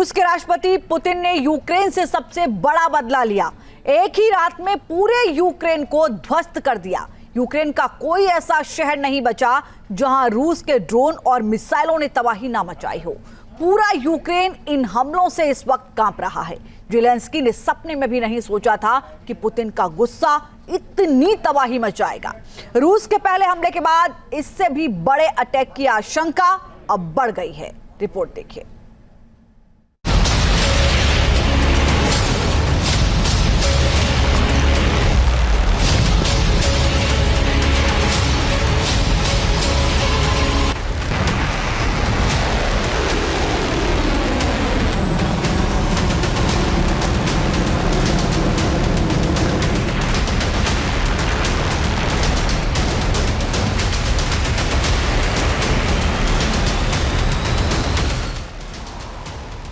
रूस के राष्ट्रपति पुतिन ने यूक्रेन से सबसे बड़ा बदला लिया। एक ही रात में पूरे यूक्रेन को ध्वस्त कर दिया। यूक्रेन का कोई ऐसा शहर नहीं बचा जहां रूस के ड्रोन और मिसाइलों ने तबाही ना मचाई हो। पूरा यूक्रेन इन हमलों से इस वक्त कांप रहा है। ज़ेलेंस्की ने सपने में भी नहीं सोचा था कि पुतिन का गुस्सा इतनी तबाही मचाएगा। रूस के पहले हमले के बाद इससे भी बड़े अटैक की आशंका अब बढ़ गई है। रिपोर्ट देखिए।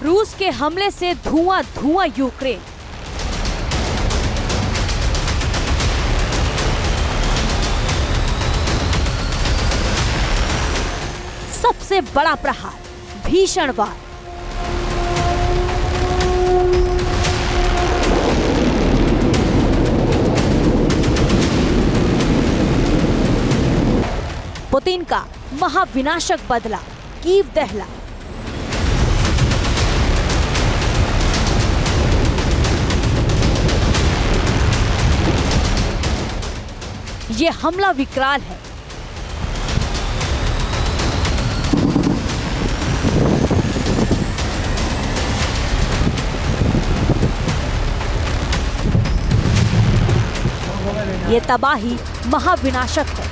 रूस के हमले से धुआं धुआं यूक्रेन। सबसे बड़ा प्रहार, भीषण वार। पुतिन का महाविनाशक बदला, कीव दहला। ये हमला विकराल है। ये तबाही महाविनाशक है।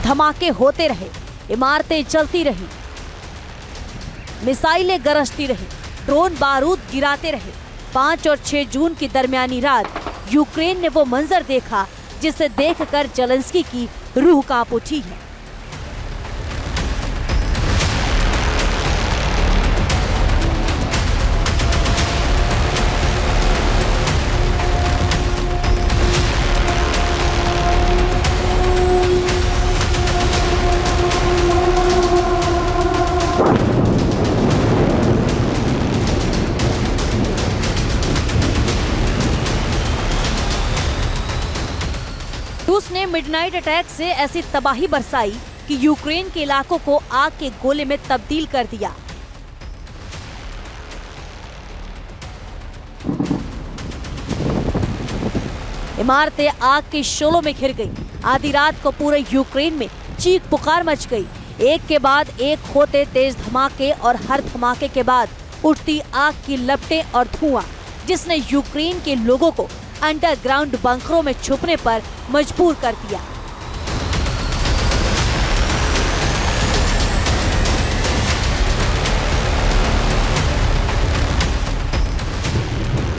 धमाके होते रहे, इमारतें जलती रही, मिसाइलें गरजती रही, ड्रोन बारूद गिराते रहे। 5 और 6 जून की दरमियानी रात यूक्रेन ने वो मंजर देखा जिसे देखकर ज़ेलेंस्की की रूह कांप उठी है। रूस ने मिडनाइट अटैक से ऐसी तबाही बरसाई कि यूक्रेन के इलाकों को आग के गोले में तब्दील कर दिया। इमारतें आग के शोलों में घिर गई। आधी रात को पूरे यूक्रेन में चीख पुकार मच गई। एक के बाद एक होते तेज धमाके और हर धमाके के बाद उठती आग की लपटें और धुआं, जिसने यूक्रेन के लोगों को अंडरग्राउंड बंकरों में छुपने पर मजबूर कर दिया।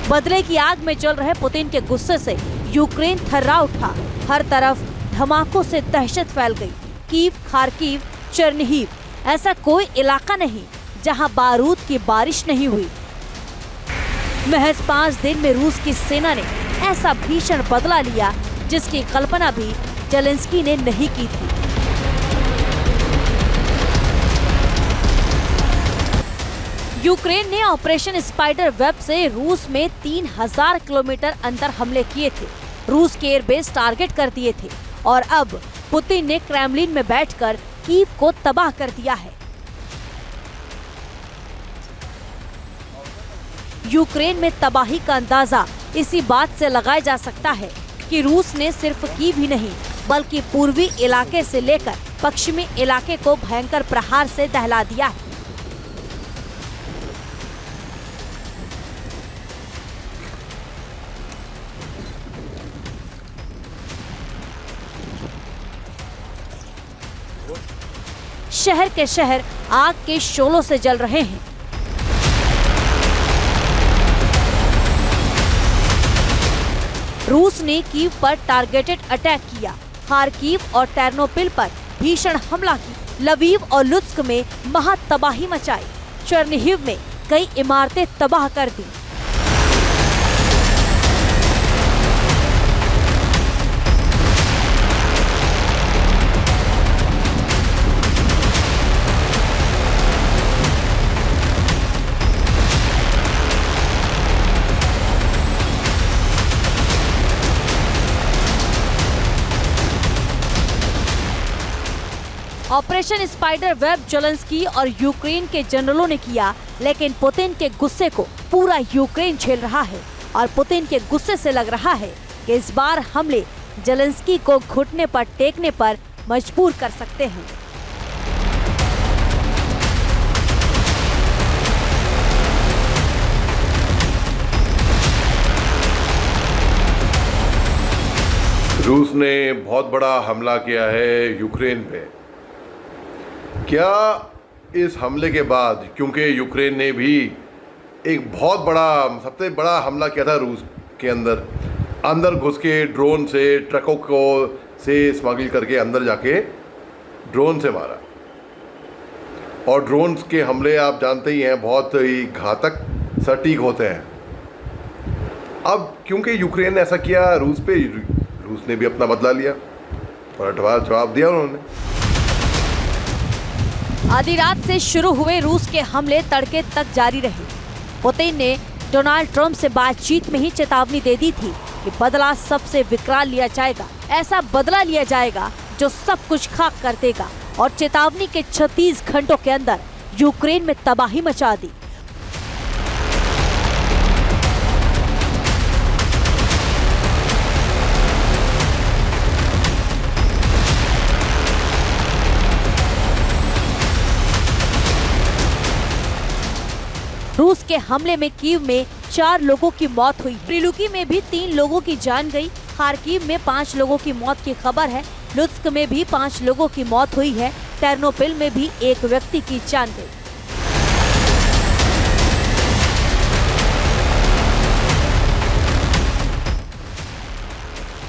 बदले की आग में जल रहे पुतिन के गुस्से से यूक्रेन थर्रा उठा। हर तरफ धमाकों से दहशत फैल गई। कीव, खार्किव, चेर्निहिव, ऐसा कोई इलाका नहीं जहां बारूद की बारिश नहीं हुई। महज 5 दिन में रूस की सेना ने ऐसा भीषण बदला लिया जिसकी कल्पना भी ज़ेलेंस्की ने नहीं की थी। यूक्रेन ने ऑपरेशन स्पाइडर वेब से रूस में 3000 किलोमीटर अंदर हमले किए थे। रूस के एयरबेस टारगेट कर दिए थे और अब पुतिन ने क्रेमलिन में बैठकर कीव को तबाह कर दिया है। यूक्रेन में तबाही का अंदाजा इसी बात से लगाया जा सकता है कि रूस ने सिर्फ कीव ही नहीं बल्कि पूर्वी इलाके से लेकर पश्चिमी इलाके को भयंकर प्रहार से दहला दिया है। शहर के शहर आग के शोलों से जल रहे हैं। रूस ने कीव पर टारगेटेड अटैक किया। खार्किव और टेर्नोपिल पर भीषण हमला की। लवीव और लुत्स्क में महा तबाही मचाई। चेर्निहिव में कई इमारतें तबाह कर दी। ऑपरेशन स्पाइडर वेब जेलेंस्की और यूक्रेन के जनरलों ने किया, लेकिन पुतिन के गुस्से को पूरा यूक्रेन झेल रहा है और पुतिन के गुस्से से लग रहा है कि इस बार हमले जेलेंस्की को घुटने पर टेकने पर मजबूर कर सकते हैं। रूस ने बहुत बड़ा हमला किया है यूक्रेन पे। क्या इस हमले के बाद, क्योंकि यूक्रेन ने भी एक बहुत बड़ा, सबसे बड़ा हमला किया था रूस के अंदर घुस के ड्रोन से ट्रकों को से स्मगल करके अंदर जाके ड्रोन से मारा। और ड्रोन्स के हमले आप जानते ही हैं, बहुत ही घातक सटीक होते हैं। अब क्योंकि यूक्रेन ने ऐसा किया, रूस ने भी अपना बदला लिया, पलटवार जवाब दिया उन्होंने। आधी रात से शुरू हुए रूस के हमले तड़के तक जारी रहे। पुतिन ने डोनाल्ड ट्रंप से बातचीत में ही चेतावनी दे दी थी कि बदला सबसे विकराल लिया जाएगा, ऐसा बदला लिया जाएगा जो सब कुछ खाक कर देगा। और चेतावनी के 36 घंटों के अंदर यूक्रेन में तबाही मचा दी। रूस के हमले में कीव में 4 लोगों की मौत हुई। प्रिलुकी में भी 3 लोगों की जान गई। खार्किव में 5 लोगों की मौत की खबर है। लुत्स्क में भी 5 लोगों की मौत हुई है। टेर्नोपिल में भी 1 व्यक्ति की जान गई।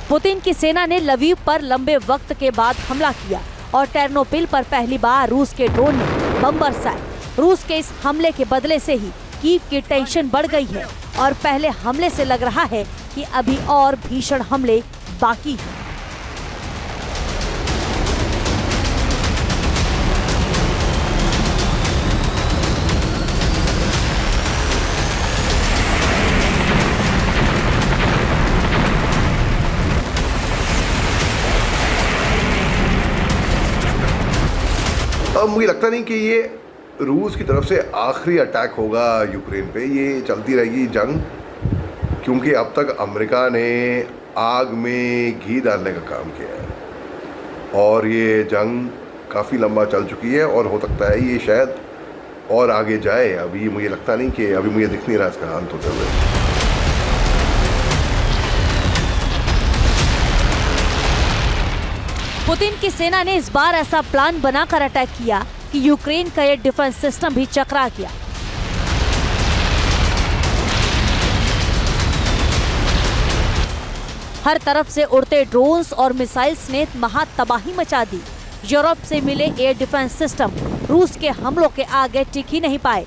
पुतिन की सेना ने लवीव पर लंबे वक्त के बाद हमला किया और टेर्नोपिल पर पहली बार रूस के ड्रोन ने बम बरसाए। रूस के इस हमले के बदले से ही कीव की टेंशन बढ़ गई है और पहले हमले से लग रहा है कि अभी और भीषण हमले बाकी हैं। अब मुझे लगता नहीं कि ये रूस की तरफ से आखिरी अटैक होगा यूक्रेन पे। ये चलती रहेगी जंग, क्योंकि अब तक अमेरिका ने आग में घी डालने का काम किया है और ये जंग काफ़ी लंबा चल चुकी है और हो सकता है ये शायद और आगे जाए। अभी मुझे लगता नहीं कि, अभी मुझे दिख नहीं रहा इसका अंत होते हुए। पुतिन की सेना ने इस बार ऐसा प्लान बनाकर अटैक किया कि यूक्रेन का ये डिफेंस सिस्टम भी चकरा गया। हर तरफ से उड़ते ड्रोन्स और मिसाइल्स ने महा तबाही मचा दी। यूरोप से मिले एयर डिफेंस सिस्टम रूस के हमलों के आगे टिक ही नहीं पाए।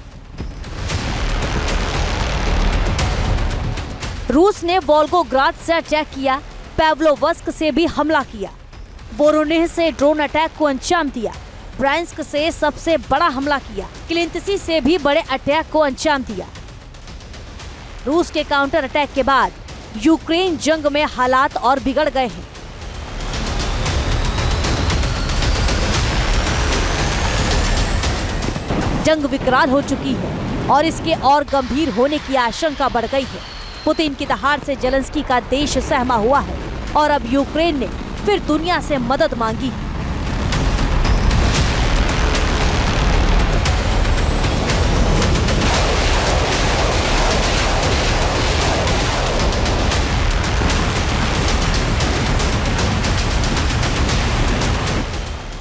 रूस ने वोल्गोग्राद से अटैक किया, पैव्लोवस्क से भी हमला किया, वोरोनेह से ड्रोन अटैक को अंजाम दिया, ब्रांस्क से सबसे बड़ा हमला किया, क्लिंतसी से भी बड़े अटैक को अंजाम दिया। रूस के काउंटर अटैक के बाद यूक्रेन जंग में हालात और बिगड़ गए हैं। जंग विकराल हो चुकी है और इसके और गंभीर होने की आशंका बढ़ गई है। पुतिन की दहाड़ से जेलेंस्की का देश सहमा हुआ है और अब यूक्रेन ने फिर दुनिया से मदद मांगी।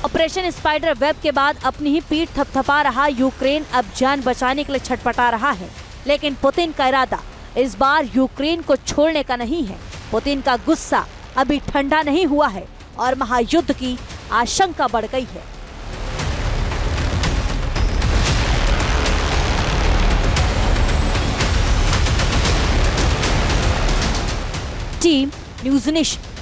ऑपरेशन स्पाइडर वेब के बाद अपनी ही पीठ थपथपा रहा यूक्रेन अब जान बचाने के लिए छटपटा रहा है, लेकिन पुतिन का इरादा इस बार यूक्रेन को छोड़ने का नहीं है। पुतिन का गुस्सा अभी ठंडा नहीं हुआ है और महायुद्ध की आशंका बढ़ गई है। Team news nation.